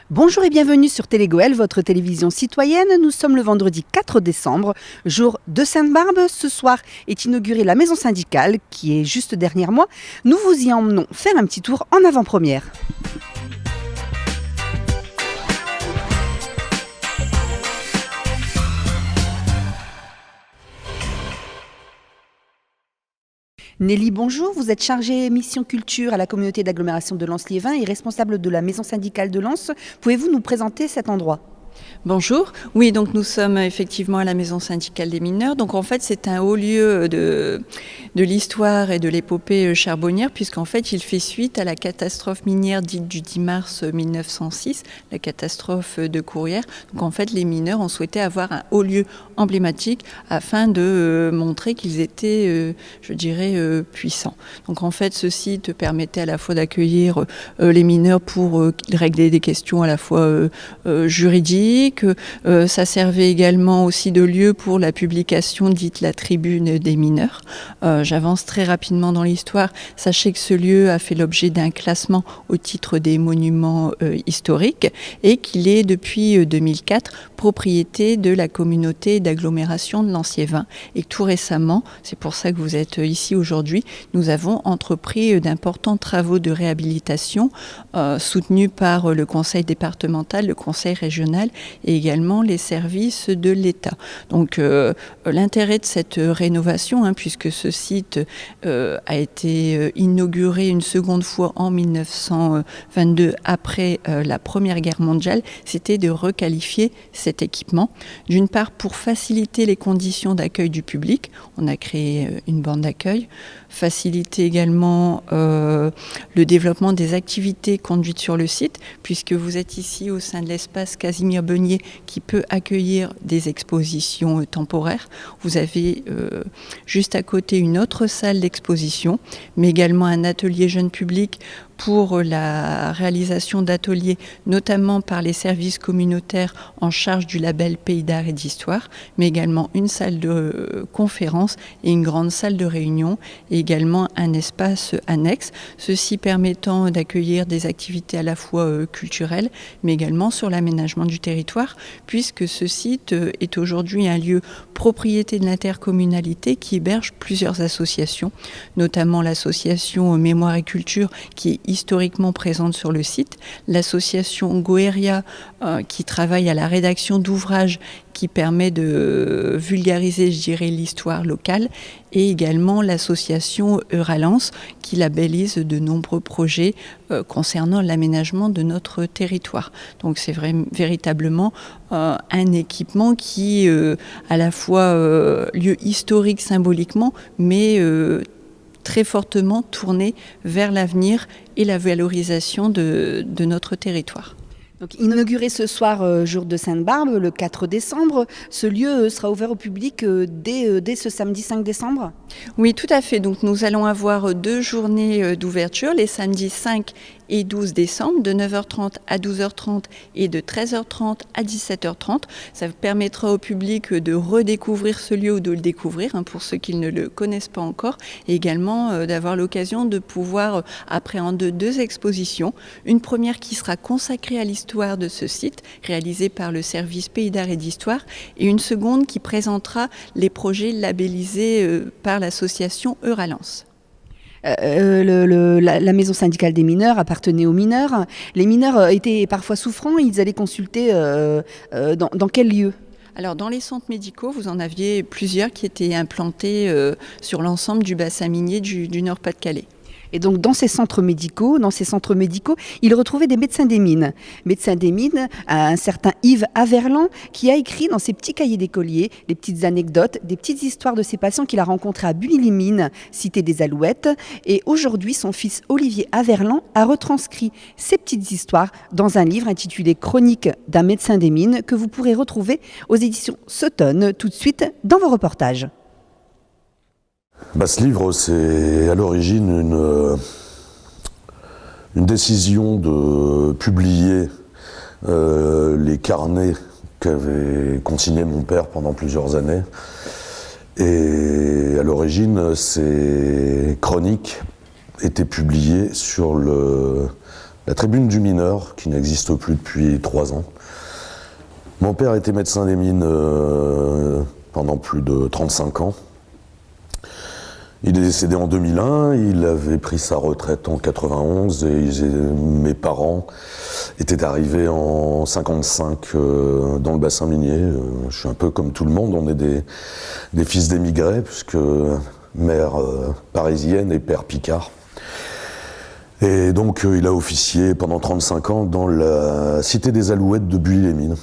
Bonjour et bienvenue sur Télégoël, votre télévision citoyenne. Nous sommes le vendredi 4 décembre, jour de Sainte-Barbe. Ce soir est inaugurée la maison syndicale qui est juste derrière moi. Nous vous y emmenons faire un petit tour en avant-première. Nelly, bonjour. Vous êtes chargée mission culture à la communauté d'agglomération de Lens-Liévin et responsable de la maison syndicale de Lens. Pouvez-vous nous présenter cet endroit ? Bonjour, oui, donc nous sommes effectivement à la maison syndicale des mineurs. Donc en fait c'est un haut lieu de l'histoire et de l'épopée charbonnière, puisqu'en fait il fait suite à la catastrophe minière dite du 10 mars 1906, la catastrophe de Courrières. Donc en fait les mineurs ont souhaité avoir un haut lieu emblématique afin de montrer qu'ils étaient, puissants. Donc en fait ce site permettait à la fois d'accueillir les mineurs pour régler des questions à la fois juridiques. Ça servait également aussi de lieu pour la publication dite la tribune des mineurs. J'avance très rapidement dans l'histoire. Sachez que ce lieu a fait l'objet d'un classement au titre des monuments historiques et qu'il est depuis 2004 propriété de la communauté d'agglomération de Lens-Liévin. Et tout récemment, c'est pour ça que vous êtes ici aujourd'hui, nous avons entrepris d'importants travaux de réhabilitation soutenus par le conseil départemental, le conseil régional et également les services de l'État. Donc l'intérêt de cette rénovation, puisque ce site a été inauguré une seconde fois en 1922 après la Première Guerre mondiale, c'était de requalifier cet équipement. D'une part pour faciliter les conditions d'accueil du public, on a créé une borne d'accueil, faciliter également le développement des activités conduites sur le site, puisque vous êtes ici au sein de l'espace Casimir Beugnier qui peut accueillir des expositions temporaires. Vous avez juste à côté une autre salle d'exposition, mais également un atelier jeune public pour la réalisation d'ateliers, notamment par les services communautaires en charge du label Pays d'Art et d'Histoire, mais également une salle de conférence et une grande salle de réunion, et également un espace annexe, ceci permettant d'accueillir des activités à la fois culturelles, mais également sur l'aménagement du territoire, puisque ce site est aujourd'hui un lieu propriété de l'intercommunalité qui héberge plusieurs associations, notamment l'association Mémoire et Culture qui est historiquement présente sur le site, l'association Goéria qui travaille à la rédaction d'ouvrages qui permet de vulgariser, l'histoire locale, et également l'association Euralens qui labellise de nombreux projets concernant l'aménagement de notre territoire. Donc c'est véritablement un équipement qui à la fois lieu historique symboliquement, mais très fortement tourné vers l'avenir et la valorisation de notre territoire. Donc, inauguré ce soir, jour de Sainte-Barbe, le 4 décembre, ce lieu sera ouvert au public dès ce samedi 5 décembre ? Oui, tout à fait. Donc nous allons avoir 2 journées d'ouverture, les samedis 5 et 12 décembre, de 9h30 à 12h30 et de 13h30 à 17h30. Ça permettra au public de redécouvrir ce lieu ou de le découvrir, pour ceux qui ne le connaissent pas encore, et également d'avoir l'occasion de pouvoir appréhender 2 expositions. Une première qui sera consacrée à l'histoire de ce site, réalisée par le service Pays d'Art et d'Histoire, et une seconde qui présentera les projets labellisés par l'association Euralens. La maison syndicale des mineurs appartenait aux mineurs. Les mineurs étaient parfois souffrants, ils allaient consulter dans quel lieu ? Alors dans les centres médicaux, vous en aviez plusieurs qui étaient implantés sur l'ensemble du bassin minier du Nord-Pas-de-Calais. Et donc dans ces centres médicaux, il retrouvait des médecins des mines. Médecin des mines, un certain Yves Averland, qui a écrit dans ses petits cahiers d'écoliers des petites anecdotes, des petites histoires de ses patients qu'il a rencontrés à Bully-les-Mines, cité des Alouettes. Et aujourd'hui, son fils Olivier Averland a retranscrit ces petites histoires dans un livre intitulé Chronique d'un médecin des mines que vous pourrez retrouver aux éditions Sutton tout de suite dans vos reportages. Ce livre, c'est à l'origine une décision de publier les carnets qu'avait consignés mon père pendant plusieurs années. Et à l'origine, ces chroniques étaient publiées sur la Tribune du mineur, qui n'existe plus depuis 3 ans. Mon père était médecin des mines pendant plus de 35 ans. Il est décédé en 2001, il avait pris sa retraite en 91 et mes parents étaient arrivés en 55 dans le bassin minier. Je suis un peu comme tout le monde, on est des fils d'émigrés, puisque mère parisienne et père picard. Et donc il a officié pendant 35 ans dans la cité des Alouettes de Buis-les-Mines.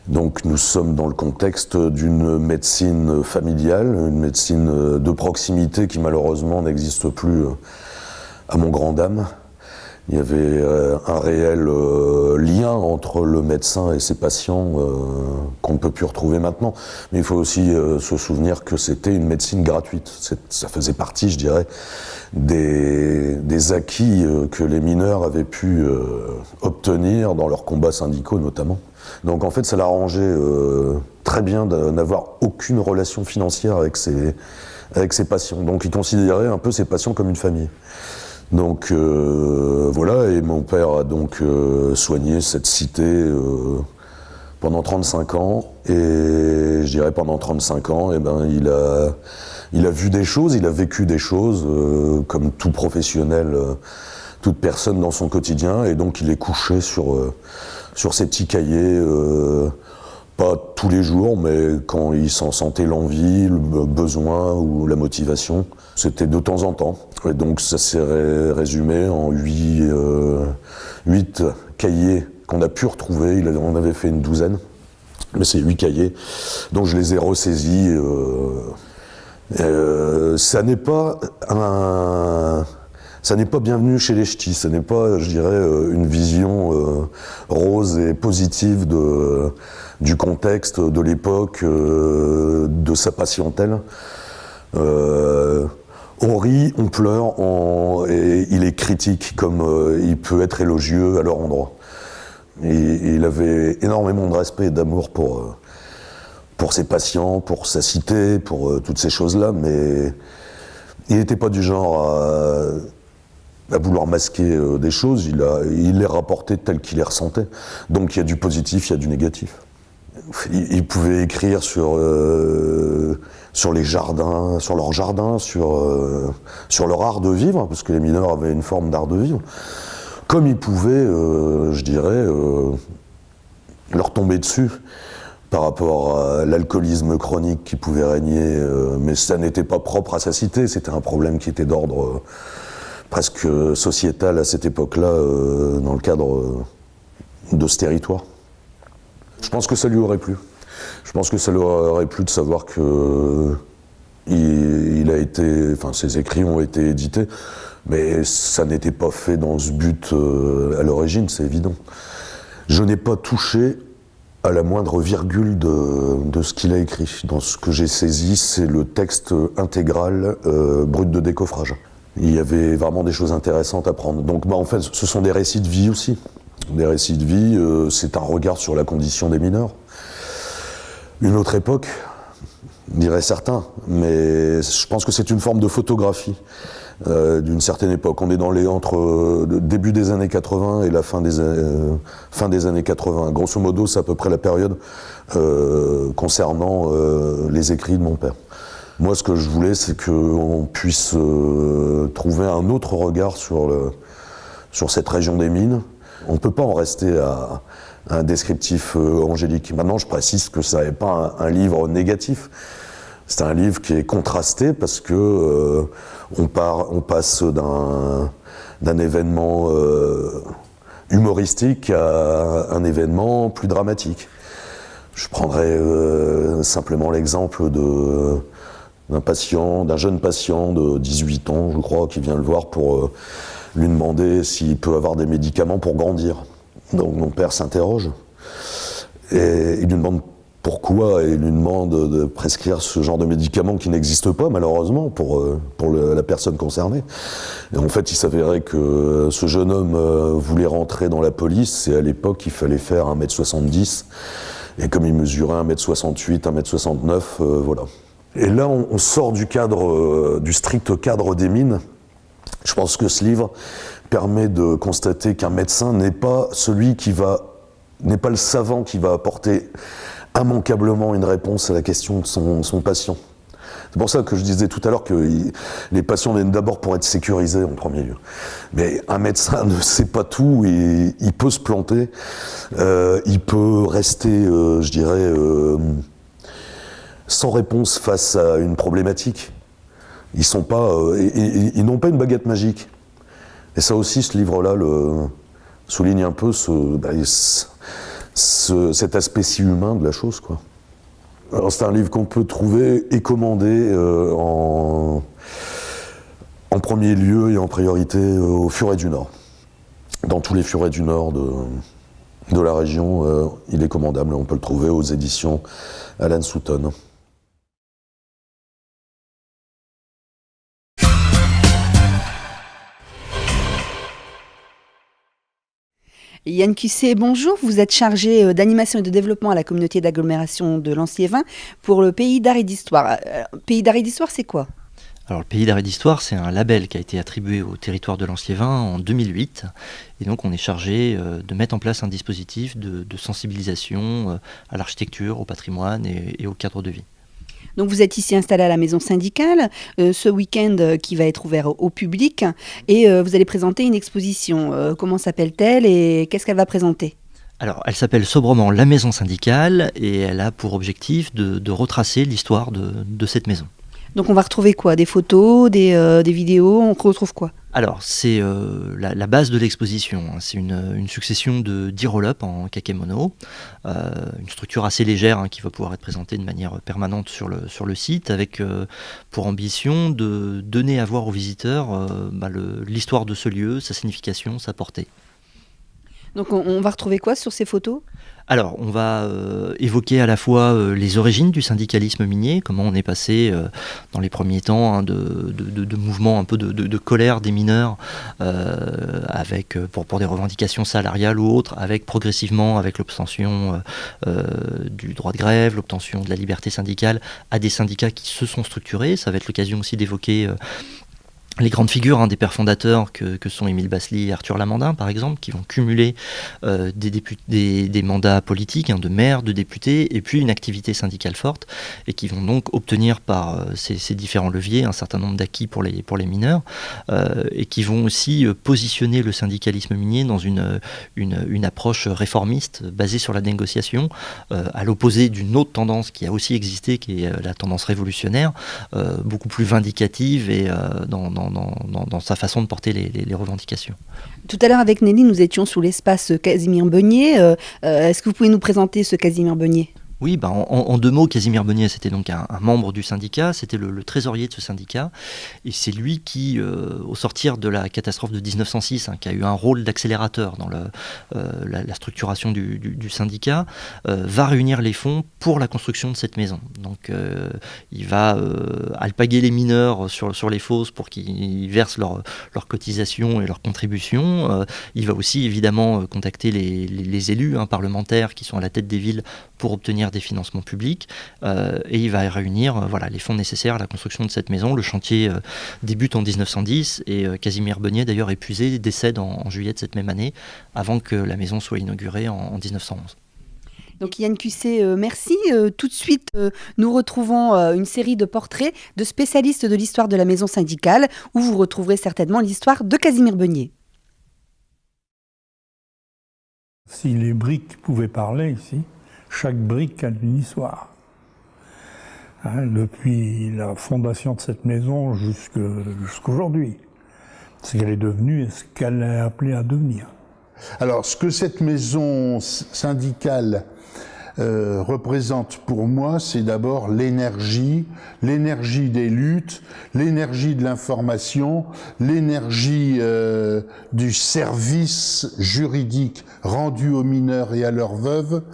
Donc nous sommes dans le contexte d'une médecine familiale, une médecine de proximité qui malheureusement n'existe plus à mon grand dam. Il y avait un réel lien entre le médecin et ses patients qu'on ne peut plus retrouver maintenant. Mais il faut aussi se souvenir que c'était une médecine gratuite. Ça faisait partie, je dirais, des acquis que les mineurs avaient pu obtenir dans leurs combats syndicaux notamment. Donc en fait, ça l'arrangeait très bien de n'avoir aucune relation financière avec ses patients. Donc il considérait un peu ses patients comme une famille. Donc voilà, et mon père a donc soigné cette cité pendant 35 ans. Et je dirais pendant 35 ans, eh ben, il a vu des choses, il a vécu des choses comme tout professionnel, toute personne dans son quotidien. Et donc il est couché sur ses petits cahiers, pas tous les jours, mais quand il s'en sentait l'envie, le besoin ou la motivation, c'était de temps en temps. Et donc ça s'est résumé en 8 cahiers qu'on a pu retrouver, on avait fait une douzaine, mais c'est 8 cahiers, donc je les ai ressaisis. Ça n'est pas bienvenu chez les ch'tis, ça n'est pas, je dirais, une vision rose et positive du contexte, de l'époque, de sa patientèle. On rit, on pleure, et il est critique comme il peut être élogieux à leur endroit. Et il avait énormément de respect et d'amour pour ses patients, pour sa cité, pour toutes ces choses-là, mais il n'était pas du genre à vouloir masquer des choses, il les rapportait telles qu'il les ressentait. Donc il y a du positif, il y a du négatif. Il pouvait écrire sur les jardins, sur leurs jardins, sur leur art de vivre, parce que les mineurs avaient une forme d'art de vivre, comme il pouvait, je dirais, leur tomber dessus par rapport à l'alcoolisme chronique qui pouvait régner, mais ça n'était pas propre à sa cité, c'était un problème qui était d'ordre presque sociétal à cette époque-là, dans le cadre de ce territoire. Je pense que ça lui aurait plu. Je pense que ça lui aurait plu de savoir que ses écrits ont été édités, mais ça n'était pas fait dans ce but à l'origine, c'est évident. Je n'ai pas touché à la moindre virgule de ce qu'il a écrit. Dans ce que j'ai saisi, c'est le texte intégral brut de décoffrage. Il y avait vraiment des choses intéressantes à prendre. Donc en fait, ce sont des récits de vie aussi. Des récits de vie, c'est un regard sur la condition des mineurs. Une autre époque, diraient certains, mais je pense que c'est une forme de photographie d'une certaine époque. On est entre le début des années 80 et la fin des années 80. Grosso modo, c'est à peu près la période concernant les écrits de mon père. Moi, ce que je voulais, c'est qu'on puisse trouver un autre regard sur cette région des mines. On ne peut pas en rester à un descriptif angélique. Maintenant, je précise que ça n'est pas un livre négatif. C'est un livre qui est contrasté parce que on passe d'un événement humoristique à un événement plus dramatique. Je prendrai simplement l'exemple d'un jeune patient de 18 ans, je crois, qui vient le voir pour lui demander s'il peut avoir des médicaments pour grandir. Donc mon père s'interroge et il lui demande pourquoi, et il lui demande de prescrire ce genre de médicaments qui n'existent pas malheureusement pour la personne concernée. Et en fait il s'avérait que ce jeune homme voulait rentrer dans la police, et à l'époque il fallait faire 1m70, et comme il mesurait 1m68, 1m69, voilà. Et là on sort du strict cadre des mines. Je pense que ce livre permet de constater qu'un médecin n'est pas le savant qui va apporter immanquablement une réponse à la question de son patient. C'est pour ça que je disais tout à l'heure que les patients viennent d'abord pour être sécurisés en premier lieu. Mais un médecin ne sait pas tout et il peut se planter, il peut rester, je dirais, sans réponse face à une problématique. Ils n'ont pas une baguette magique. Et ça aussi, ce livre-là souligne un peu cet aspect si humain de la chose, quoi. Alors, c'est un livre qu'on peut trouver et commander en premier lieu et en priorité aux Furets du Nord. Dans tous les Furets du Nord de la région, il est commandable. On peut le trouver aux éditions Alan Sutton. Yann Cusset, bonjour. Vous êtes chargé d'animation et de développement à la communauté d'agglomération de Lanciévin pour le Pays d'art et d'histoire. Pays d'art et d'histoire, c'est quoi ? Alors, le Pays d'art et d'histoire, c'est un label qui a été attribué au territoire de Lanciévin en 2008. Et donc, on est chargé de mettre en place un dispositif de sensibilisation à l'architecture, au patrimoine et au cadre de vie. Donc vous êtes ici installé à la maison syndicale, ce week-end qui va être ouvert au public, et vous allez présenter une exposition. Comment s'appelle-t-elle et qu'est-ce qu'elle va présenter ? Alors, elle s'appelle sobrement La Maison Syndicale et elle a pour objectif de retracer l'histoire de cette maison. Donc on va retrouver quoi ? Des photos, des vidéos, on retrouve quoi ? Alors, c'est la base de l'exposition. Hein. C'est une succession de 10 roll-up en kakémono, une structure assez légère qui va pouvoir être présentée de manière permanente sur le site, avec pour ambition de donner à voir aux visiteurs l'histoire de ce lieu, sa signification, sa portée. Donc on va retrouver quoi sur ces photos ? Alors, on va évoquer à la fois les origines du syndicalisme minier, comment on est passé dans les premiers temps de mouvements un peu de colère des mineurs avec pour des revendications salariales ou autres, avec progressivement, avec l'obtention du droit de grève, l'obtention de la liberté syndicale, à des syndicats qui se sont structurés. Ça va être l'occasion aussi d'évoquer les grandes figures des pères fondateurs que sont Émile Bassely et Arthur Lamandin, par exemple, qui vont cumuler des mandats politiques, de maire, de député, et puis une activité syndicale forte, et qui vont donc obtenir par ces différents leviers un certain nombre d'acquis pour les mineurs, et qui vont aussi positionner le syndicalisme minier dans une approche réformiste, basée sur la négociation, à l'opposé d'une autre tendance qui a aussi existé, qui est la tendance révolutionnaire, beaucoup plus vindicative et dans sa façon de porter les revendications. Tout à l'heure avec Nelly, nous étions sous l'espace Casimir Beugnet. Est-ce que vous pouvez nous présenter ce Casimir Beugnet ? Oui, en 2 mots, Casimir Beugnet, c'était donc un membre du syndicat, c'était le trésorier de ce syndicat, et c'est lui qui, au sortir de la catastrophe de 1906, qui a eu un rôle d'accélérateur dans la structuration du syndicat, va réunir les fonds pour la construction de cette maison. Donc il va alpaguer les mineurs sur les fosses pour qu'ils versent leurs cotisations et leurs contributions. Il va aussi évidemment contacter les élus parlementaires qui sont à la tête des villes pour obtenir des financements publics, et il va réunir les fonds nécessaires à la construction de cette maison. Le chantier débute en 1910 et Casimir Beugnet, d'ailleurs épuisé, décède en juillet de cette même année, avant que la maison soit inaugurée en 1911. Donc Yann Cusset, merci. Tout de suite, nous retrouvons une série de portraits de spécialistes de l'histoire de la maison syndicale, où vous retrouverez certainement l'histoire de Casimir Beugnet. Si les briques pouvaient parler ici, chaque brique a une histoire. Depuis la fondation de cette maison jusqu'aujourd'hui. Ce qu'elle est devenue et ce qu'elle est appelée à devenir. Alors, ce que cette maison syndicale représente pour moi, c'est d'abord l'énergie des luttes, l'énergie de l'information, l'énergie du service juridique rendu aux mineurs et à leurs veuves,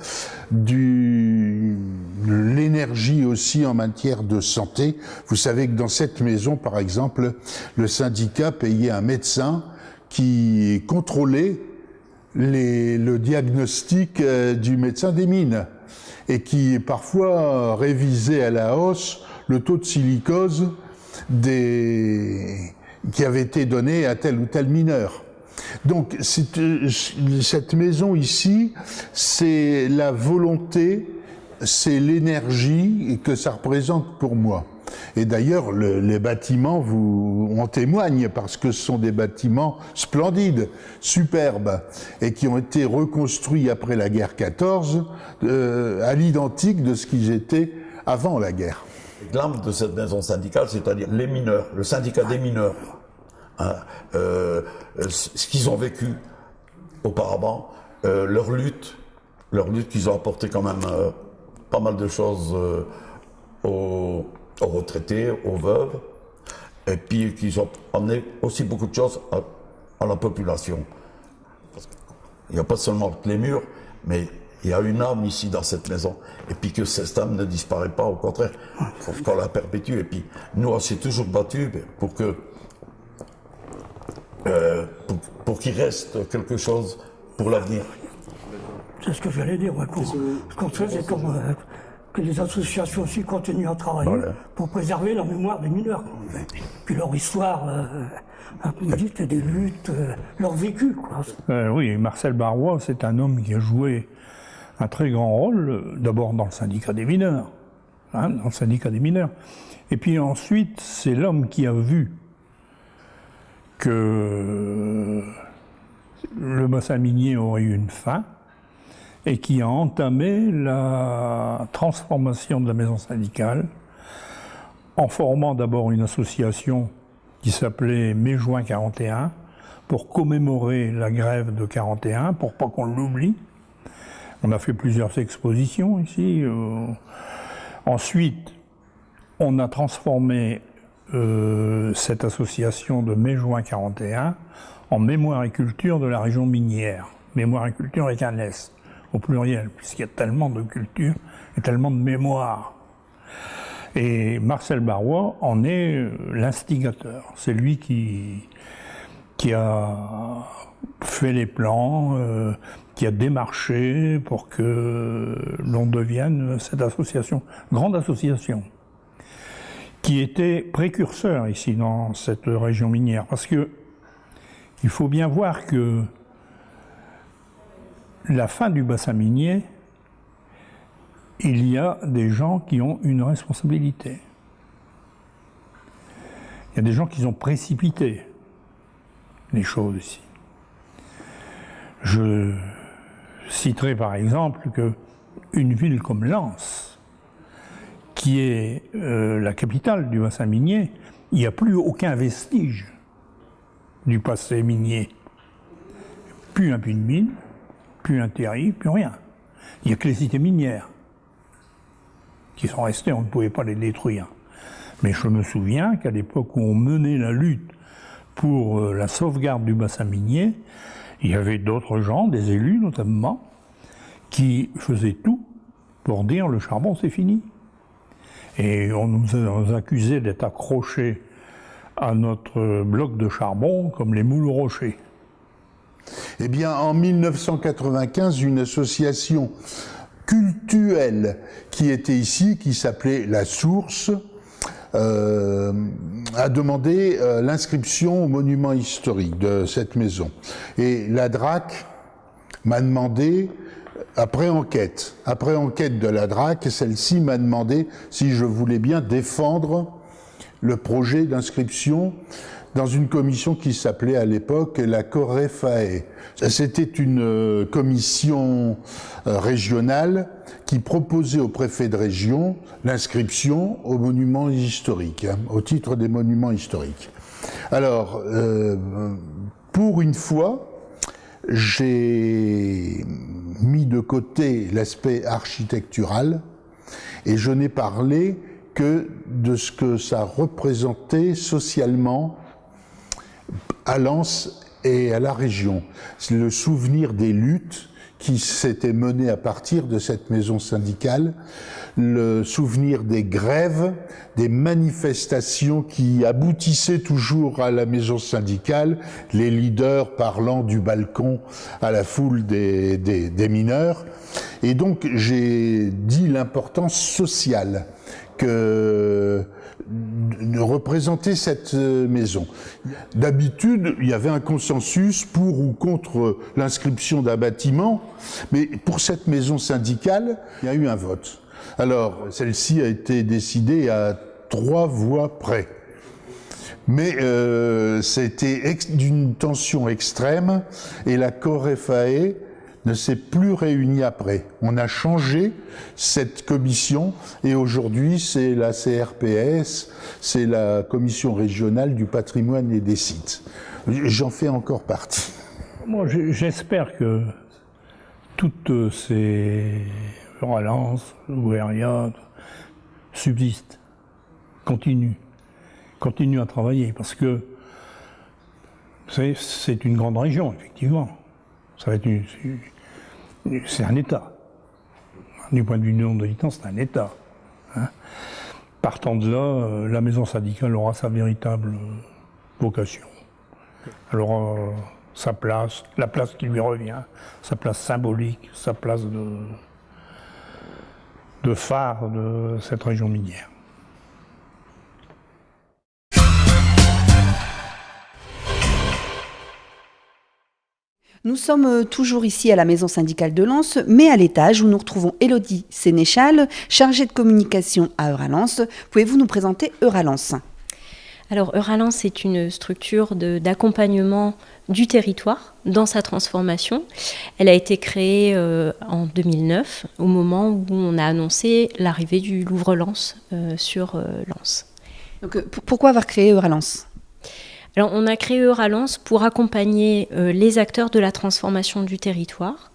l'énergie aussi en matière de santé. Vous savez que dans cette maison, par exemple, le syndicat payait un médecin qui contrôlait le diagnostic du médecin des mines et qui parfois révisait à la hausse le taux de silicose qui avait été donné à tel ou tel mineur. Donc cette maison ici, c'est la volonté, c'est l'énergie que ça représente pour moi. Et d'ailleurs, les bâtiments en témoignent, parce que ce sont des bâtiments splendides, superbes, et qui ont été reconstruits après la guerre 14 à l'identique de ce qu'ils étaient avant la guerre. L'âme de cette maison syndicale, c'est-à-dire les mineurs, le syndicat des mineurs, hein, ce qu'ils ont vécu auparavant, leur lutte qu'ils ont apporté quand même pas mal de choses aux retraités, aux veuves, et puis qu'ils ont amené aussi beaucoup de choses à la population. Il n'y a pas seulement les murs, mais il y a une âme ici dans cette maison, et puis que cette âme ne disparaît pas, au contraire, qu'on la perpétue. Et puis nous, on s'est toujours battus pour que pour qu'il reste quelque chose pour l'avenir. C'est ce que j'allais dire. Ouais, ce qu'on fait, c'est comme que les associations aussi continuent à travailler pour préserver la mémoire des mineurs. Puis leur histoire, des luttes, leur vécu. Oui, Marcel Barrois, c'est un homme qui a joué un très grand rôle, d'abord dans le syndicat des mineurs, dans le syndicat des mineurs. Et puis ensuite, c'est l'homme qui a vu que le bassin minier aurait eu une fin, et qui a entamé la transformation de la maison syndicale en formant d'abord une association qui s'appelait Mai-Juin 41 pour commémorer la grève de 41, pour pas qu'on l'oublie. On a fait plusieurs expositions ici. Ensuite, on a transformé cette association de Mai-Juin 41 en Mémoire et Culture de la région minière. Mémoire et Culture avec un S, au pluriel, puisqu'il y a tellement de culture et tellement de mémoire. Et Marcel Barrois en est l'instigateur. C'est lui qui a fait les plans, qui a démarché pour que l'on devienne cette association, grande association, qui était précurseur ici dans cette région minière. Parce que il faut bien voir que la fin du bassin minier, il y a des gens qui ont une responsabilité. Il y a des gens qui ont précipité les choses ici. Je citerai par exemple qu'une ville comme Lens, qui est la capitale du bassin minier, il n'y a plus aucun vestige du passé minier. Plus un puits de mine, plus un terri, plus rien. Il n'y a que les cités minières qui sont restées, on ne pouvait pas les détruire. Mais je me souviens qu'à l'époque où on menait la lutte pour la sauvegarde du bassin minier, il y avait d'autres gens, des élus notamment, qui faisaient tout pour dire le charbon c'est fini. Et on nous accusait d'être accrochés à notre bloc de charbon comme les moules au rocher. Eh bien, en 1995, une association cultuelle qui était ici, qui s'appelait La Source, a demandé l'inscription au monument historique de cette maison. Et la DRAC m'a demandé, après enquête de la DRAC, celle-ci m'a demandé si je voulais bien défendre le projet d'inscription dans une commission qui s'appelait à l'époque la Corefae. C'était une commission régionale qui proposait au préfet de région l'inscription aux monuments historiques, au titre des monuments historiques. Alors, pour une fois, j'ai mis de côté l'aspect architectural et je n'ai parlé que de ce que ça représentait socialement à Lens et à la région. C'est le souvenir des luttes qui s'étaient menées à partir de cette maison syndicale, le souvenir des grèves, des manifestations qui aboutissaient toujours à la maison syndicale, les leaders parlant du balcon à la foule des mineurs. Et donc j'ai dit l'importance sociale de représenter cette maison. D'habitude, il y avait un consensus pour ou contre l'inscription d'un bâtiment, mais pour cette maison syndicale, il y a eu un vote. Alors, celle-ci a été décidée à 3 voix près. Mais c'était d'une tension extrême et la COREFAE ne s'est plus réunie après. On a changé cette commission et aujourd'hui c'est la CRPS, c'est la Commission régionale du patrimoine et des sites. J'en fais encore partie. Moi, j'espère que toutes ces relances, Ouveria, subsistent, continuent à travailler, parce que c'est une grande région, effectivement. Ça va être c'est un État. Du point de vue du nombre d'habitants, c'est un État. Hein. Partant de là, la maison syndicale aura sa véritable vocation. Elle aura sa place, la place qui lui revient, sa place symbolique, sa place de phare de cette région minière. Nous sommes toujours ici à la maison syndicale de Lens, mais à l'étage où nous retrouvons Élodie Sénéchal, chargée de communication à Euralens. Pouvez-vous nous présenter Euralens ? Alors Euralens est une structure d'accompagnement du territoire dans sa transformation. Elle a été créée en 2009, au moment où on a annoncé l'arrivée du Louvre-Lens sur Lens. Donc, pourquoi avoir créé Euralens ? Alors, on a créé Euralens pour accompagner les acteurs de la transformation du territoire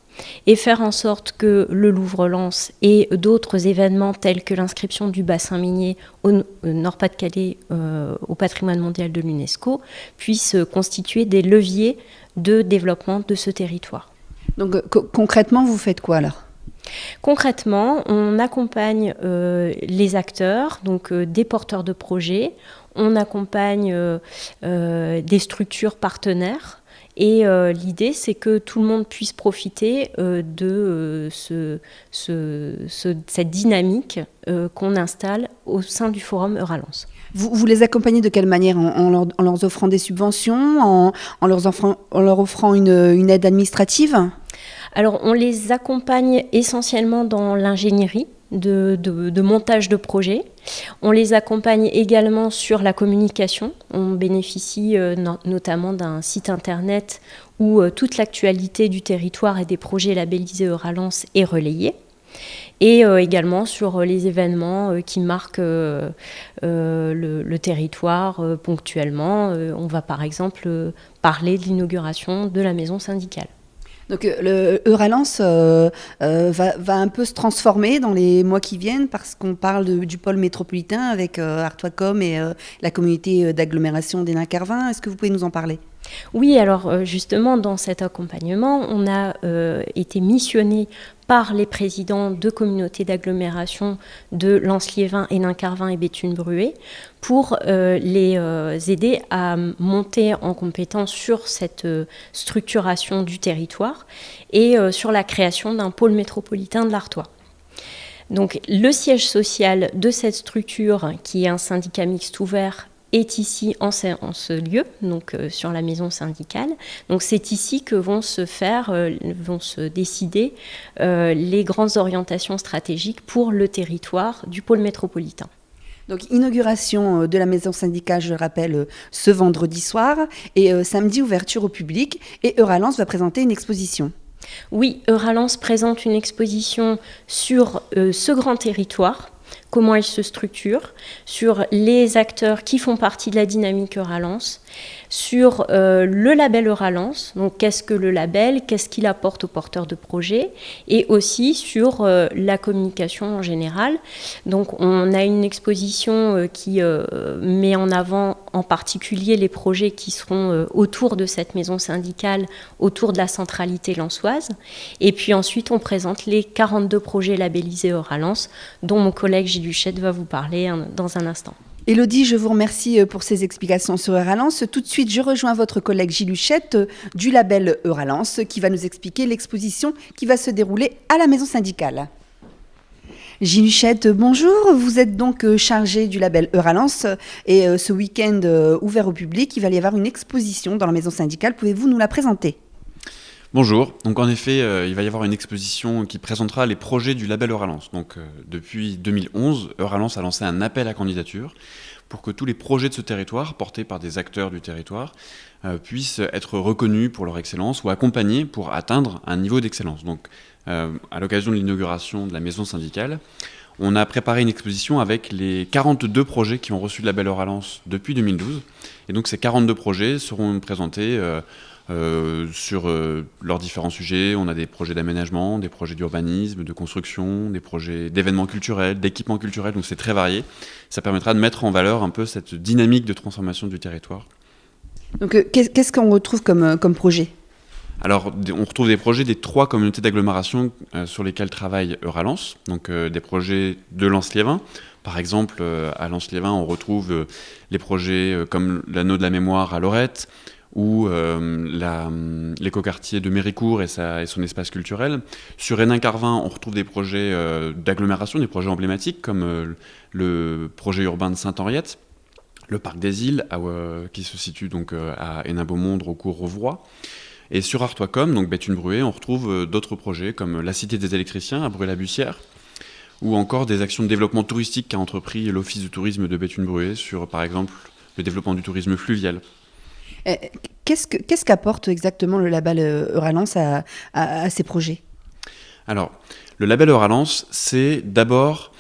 et faire en sorte que le Louvre-Lens et d'autres événements tels que l'inscription du bassin minier au Nord-Pas-de-Calais au patrimoine mondial de l'UNESCO puissent constituer des leviers de développement de ce territoire. Donc concrètement, vous faites quoi alors ? Concrètement, on accompagne les acteurs, donc des porteurs de projets, on accompagne des structures partenaires et l'idée c'est que tout le monde puisse profiter de cette dynamique qu'on installe au sein du forum Euralens. Vous les accompagnez de quelle manière ? En leur offrant des subventions, en leur offrant une aide administrative ? Alors, on les accompagne essentiellement dans l'ingénierie de montage de projets. On les accompagne également sur la communication. On bénéficie notamment d'un site internet où toute l'actualité du territoire et des projets labellisés Euralens est relayée. Et également sur les événements qui marquent le territoire ponctuellement. On va par exemple parler de l'inauguration de la maison syndicale. Donc le Euralens va un peu se transformer dans les mois qui viennent parce qu'on parle du pôle métropolitain avec Artois-Com et la communauté d'agglomération d'Hénin-Carvin. Est-ce que vous pouvez nous en parler ? Oui, alors justement dans cet accompagnement, on a été missionné par les présidents de communautés d'agglomération de Lens-Liévin, Hénin-Carvin et Béthune-Bruay pour les aider à monter en compétence sur cette structuration du territoire et sur la création d'un pôle métropolitain de l'Artois. Donc le siège social de cette structure, qui est un syndicat mixte ouvert, est ici en ce lieu, donc sur la maison syndicale. Donc c'est ici que vont se décider les grandes orientations stratégiques pour le territoire du pôle métropolitain. Donc inauguration de la maison syndicale, je rappelle, ce vendredi soir, et samedi ouverture au public, et Euralens va présenter une exposition. Oui, Euralens présente une exposition sur ce grand territoire, comment il se structure, sur les acteurs qui font partie de la dynamique Euralens, sur le label Euralens, donc qu'est-ce que le label, qu'est-ce qu'il apporte aux porteurs de projets, et aussi sur la communication en général. Donc on a une exposition qui met en avant en particulier les projets qui seront autour de cette maison syndicale, autour de la centralité lensoise, et puis ensuite on présente les 42 projets labellisés Euralens, dont mon collègue Gilles Huchette va vous parler dans un instant. Élodie, je vous remercie pour ces explications sur Euralens. Tout de suite, je rejoins votre collègue Gilles Huchette du label Euralens qui va nous expliquer l'exposition qui va se dérouler à la maison syndicale. Gilles Huchette, bonjour. Vous êtes donc chargé du label Euralance et ce week-end ouvert au public, il va y avoir une exposition dans la maison syndicale. Pouvez-vous nous la présenter ? Bonjour, donc en effet, il va y avoir une exposition qui présentera les projets du label Euralance. Donc depuis 2011, Euralance a lancé un appel à candidature pour que tous les projets de ce territoire, portés par des acteurs du territoire, puissent être reconnus pour leur excellence ou accompagnés pour atteindre un niveau d'excellence. Donc à l'occasion de l'inauguration de la maison syndicale, on a préparé une exposition avec les 42 projets qui ont reçu le label Euralance depuis 2012. Et donc ces 42 projets seront présentés sur leurs différents sujets. On a des projets d'aménagement, des projets d'urbanisme, de construction, des projets d'événements culturels, d'équipements culturels, donc c'est très varié. Ça permettra de mettre en valeur un peu cette dynamique de transformation du territoire. Donc qu'est-ce qu'on retrouve comme projet ? Alors, on retrouve des projets des 3 communautés d'agglomération sur lesquelles travaille Euralance, donc des projets de Lens-Liévin. Par exemple, à Lens-Liévin, on retrouve les projets comme l'Anneau de la Mémoire à Lorette, ou l'écoquartier de Méricourt et son espace culturel. Sur Hénin-Carvin, on retrouve des projets d'agglomération, des projets emblématiques, comme le projet urbain de Sainte-Henriette, le parc des îles, qui se situe donc à Hénin-Beaumont, Rocourt-Rouvroy. Et sur Artois-Com, donc Béthune-Bruay, on retrouve d'autres projets comme la Cité des électriciens à Bruay-la-Bussière, ou encore des actions de développement touristique qu'a entrepris l'Office du tourisme de Béthune-Bruay sur, par exemple, le développement du tourisme fluvial. Qu'est-ce qu'apporte exactement le label Euralance à ces projets ? Alors, le label Euralance, c'est d'abord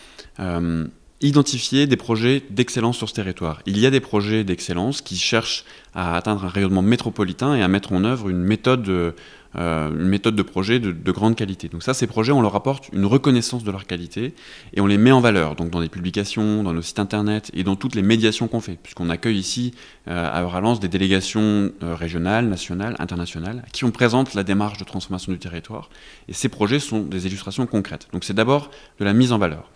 identifier des projets d'excellence sur ce territoire. Il y a des projets d'excellence qui cherchent à atteindre un rayonnement métropolitain et à mettre en œuvre une méthode de projet de grande qualité. Donc ça, ces projets, on leur apporte une reconnaissance de leur qualité et on les met en valeur, donc dans des publications, dans nos sites internet et dans toutes les médiations qu'on fait, puisqu'on accueille ici à Euralance des délégations régionales, nationales, internationales, à qui on présente la démarche de transformation du territoire. Et ces projets sont des illustrations concrètes. Donc c'est d'abord de la mise en valeur.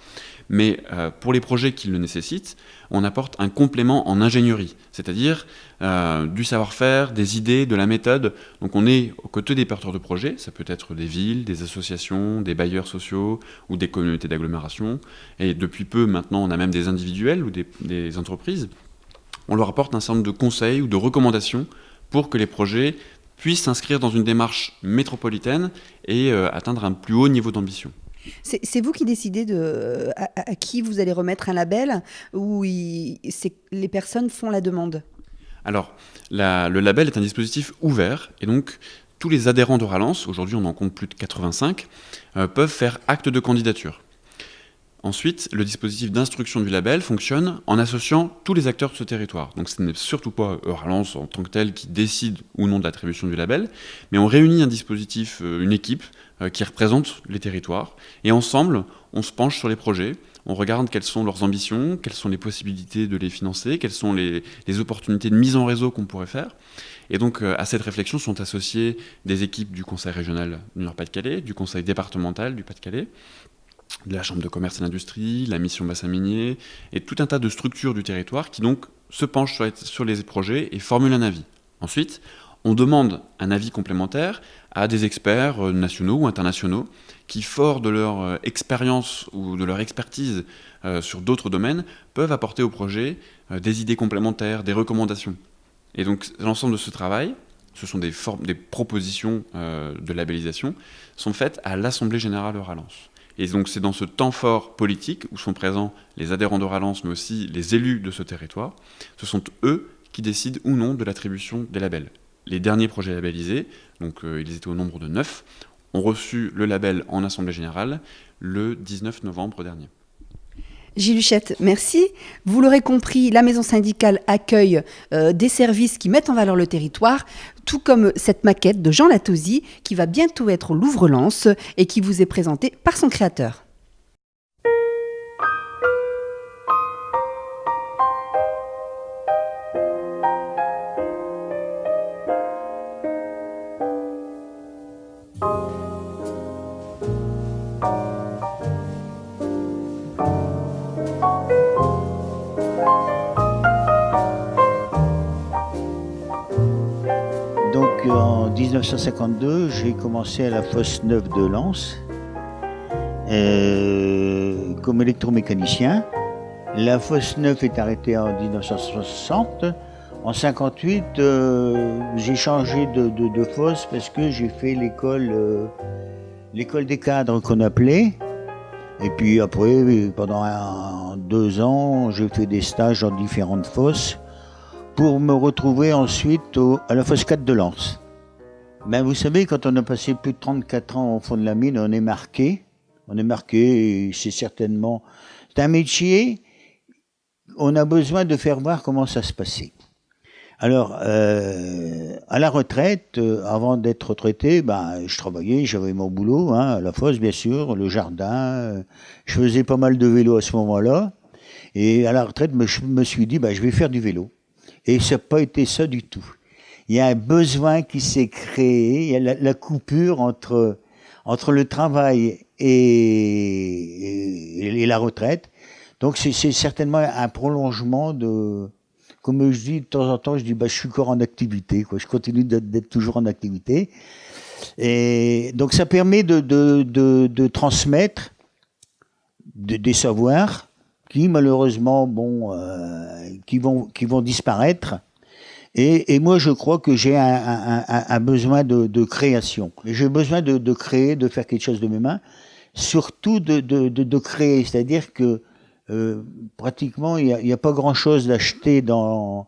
Mais pour les projets qui le nécessitent, on apporte un complément en ingénierie, c'est-à-dire du savoir-faire, des idées, de la méthode. Donc on est aux côtés des porteurs de projets, ça peut être des villes, des associations, des bailleurs sociaux ou des communautés d'agglomération. Et depuis peu, maintenant, on a même des individuels ou des entreprises. On leur apporte un certain nombre de conseils ou de recommandations pour que les projets puissent s'inscrire dans une démarche métropolitaine et atteindre un plus haut niveau d'ambition. C'est vous qui décidez à qui vous allez remettre un label ou les personnes font la demande ? Alors, le label est un dispositif ouvert et donc tous les adhérents d'Euralance, aujourd'hui on en compte plus de 85, peuvent faire acte de candidature. Ensuite, le dispositif d'instruction du label fonctionne en associant tous les acteurs de ce territoire. Donc ce n'est surtout pas Euralance en tant que tel qui décide ou non de l'attribution du label, mais on réunit un dispositif, une équipe qui représente les territoires, et ensemble, on se penche sur les projets, on regarde quelles sont leurs ambitions, quelles sont les possibilités de les financer, quelles sont les opportunités de mise en réseau qu'on pourrait faire. Et donc à cette réflexion sont associées des équipes du Conseil régional du Nord-Pas-de-Calais, du Conseil départemental du Pas-de-Calais, de la Chambre de commerce et d'industrie, la mission bassin minier, et tout un tas de structures du territoire qui donc se penchent sur les projets et formulent un avis. Ensuite, on demande un avis complémentaire à des experts nationaux ou internationaux qui, forts de leur expérience ou de leur expertise sur d'autres domaines, peuvent apporter au projet des idées complémentaires, des recommandations. Et donc l'ensemble de ce travail, ce sont des propositions de labellisation, sont faites à l'Assemblée générale Euralance. Et donc c'est dans ce temps fort politique où sont présents les adhérents d'Euralance, mais aussi les élus de ce territoire, ce sont eux qui décident ou non de l'attribution des labels. Les derniers projets labellisés, donc ils étaient au nombre de 9, ont reçu le label en Assemblée générale le 19 novembre dernier. Gilles Huchette, merci. Vous l'aurez compris, la maison syndicale accueille des services qui mettent en valeur le territoire, tout comme cette maquette de Jean Latauzy qui va bientôt être au Louvre-Lens et qui vous est présentée par son créateur. En 1952, j'ai commencé à la Fosse Neuve de Lens comme électromécanicien. La fosse 9 est arrêtée en 1960. En 58, j'ai changé de fosse parce que j'ai fait l'école des cadres qu'on appelait. Et puis après, pendant 2 ans, j'ai fait des stages dans différentes fosses pour me retrouver ensuite à la fosse 4 de Lens. Ben, vous savez, quand on a passé plus de 34 ans au fond de la mine, on est marqué. On est marqué, et c'est certainement... C'est un métier, on a besoin de faire voir comment ça se passait. Alors, à la retraite, avant d'être retraité, ben, je travaillais, j'avais mon boulot, hein, à la fosse bien sûr, le jardin. Je faisais pas mal de vélo à ce moment-là. Et à la retraite, je me suis dit, ben, je vais faire du vélo. Et ça n'a pas été ça du tout. Il y a un besoin qui s'est créé, il y a la coupure entre le travail et la retraite. Donc c'est certainement un prolongement de... Comme je dis de temps en temps, je dis bah, je suis encore en activité, quoi. Je continue d'être toujours en activité. Et donc ça permet de transmettre des savoirs qui malheureusement qui vont disparaître. Et moi je crois que j'ai un besoin de création. J'ai besoin de créer, de faire quelque chose de mes mains, surtout de créer. C'est-à-dire que pratiquement, il n'y a pas grand-chose d'acheter dans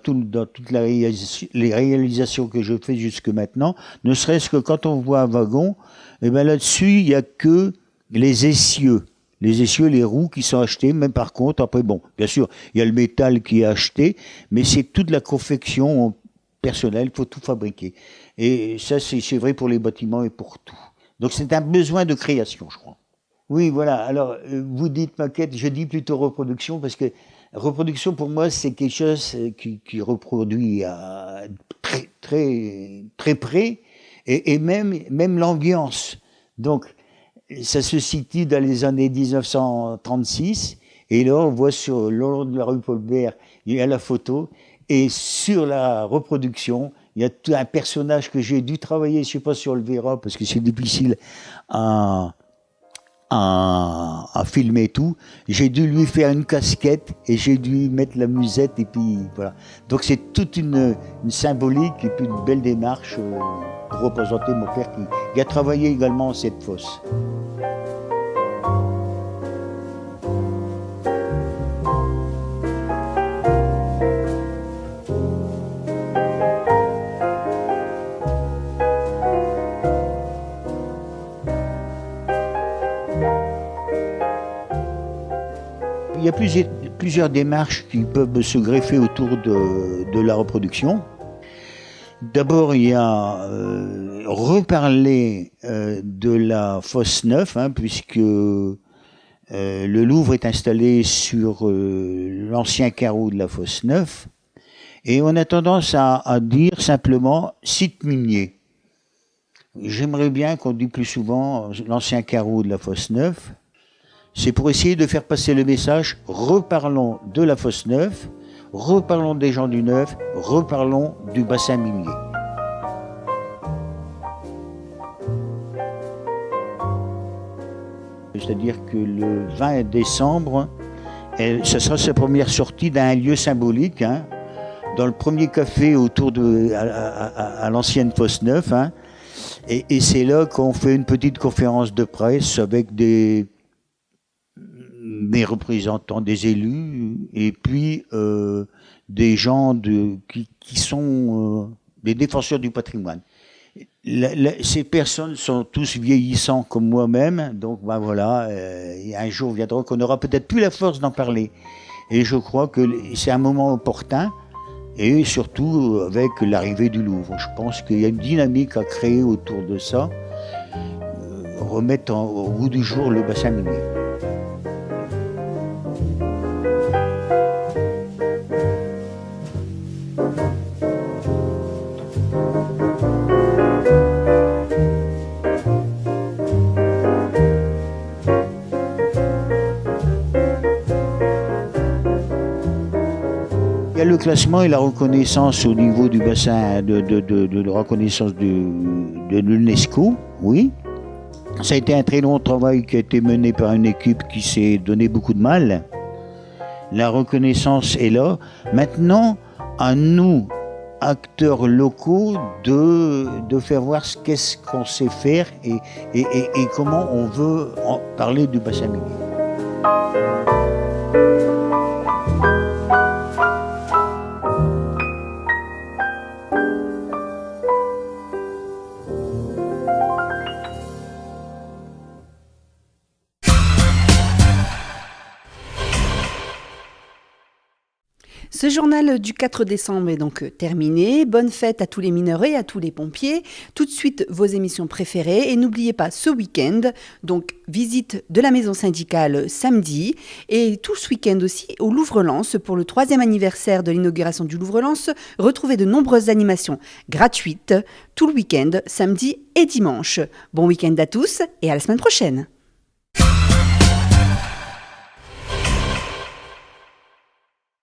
toutes les réalisations que je fais jusque maintenant, ne serait-ce que quand on voit un wagon, et ben là-dessus, il n'y a que les essieux, les roues qui sont achetées, mais par contre, après, bon, bien sûr, il y a le métal qui est acheté, mais c'est toute la confection personnelle, il faut tout fabriquer. Et ça, c'est vrai pour les bâtiments et pour tout. Donc c'est un besoin de création, je crois. Oui, voilà. Alors, vous dites maquette, je dis plutôt reproduction, parce que reproduction, pour moi, c'est quelque chose qui reproduit à très près, et même l'ambiance. Donc, ça se situe dans les années 1936, et là, on voit sur le long de la rue Paul-Bert, il y a la photo, et sur la reproduction, il y a tout un personnage que j'ai dû travailler, je ne sais pas si on le verra, parce que c'est difficile à filmer tout. J'ai dû lui faire une casquette et j'ai dû mettre la musette et puis voilà. Donc c'est toute une symbolique et puis une belle démarche pour représenter mon père qui a travaillé également cette fosse. Il y a plusieurs démarches qui peuvent se greffer autour de la reproduction. D'abord, il y a reparler de la fosse 9, hein, puisque le Louvre est installé sur l'ancien carreau de la fosse 9. Et on a tendance à dire simplement site minier. J'aimerais bien qu'on dise plus souvent l'ancien carreau de la fosse 9. C'est pour essayer de faire passer le message, reparlons de la fosse 9, reparlons des gens du Neuf, reparlons du bassin minier. C'est-à-dire que le 20 décembre, ce sera sa première sortie d'un lieu symbolique, hein, dans le premier café autour à l'ancienne fosse 9. Hein, et c'est là qu'on fait une petite conférence de presse avec des représentants des élus et puis des gens qui sont des défenseurs du patrimoine. Ces personnes sont tous vieillissants comme moi-même, donc ben voilà, un jour viendra qu'on n'aura peut-être plus la force d'en parler. Et je crois que c'est un moment opportun, et surtout avec l'arrivée du Louvre. Je pense qu'il y a une dynamique à créer autour de ça, remettre au goût du jour le bassin minier. Il y a le classement et la reconnaissance au niveau du bassin de reconnaissance de l'UNESCO, oui. Ça a été un très long travail qui a été mené par une équipe qui s'est donné beaucoup de mal. La reconnaissance est là. Maintenant, à nous, acteurs locaux, de faire voir qu'est-ce qu'on sait faire et comment on veut parler du bassin minier. Ce journal du 4 décembre est donc terminé. Bonne fête à tous les mineurs et à tous les pompiers. Tout de suite, vos émissions préférées. Et n'oubliez pas, ce week-end, donc visite de la maison syndicale samedi. Et tout ce week-end aussi, au Louvre-Lens, pour le 3e anniversaire de l'inauguration du Louvre-Lens, retrouvez de nombreuses animations gratuites tout le week-end, samedi et dimanche. Bon week-end à tous et à la semaine prochaine.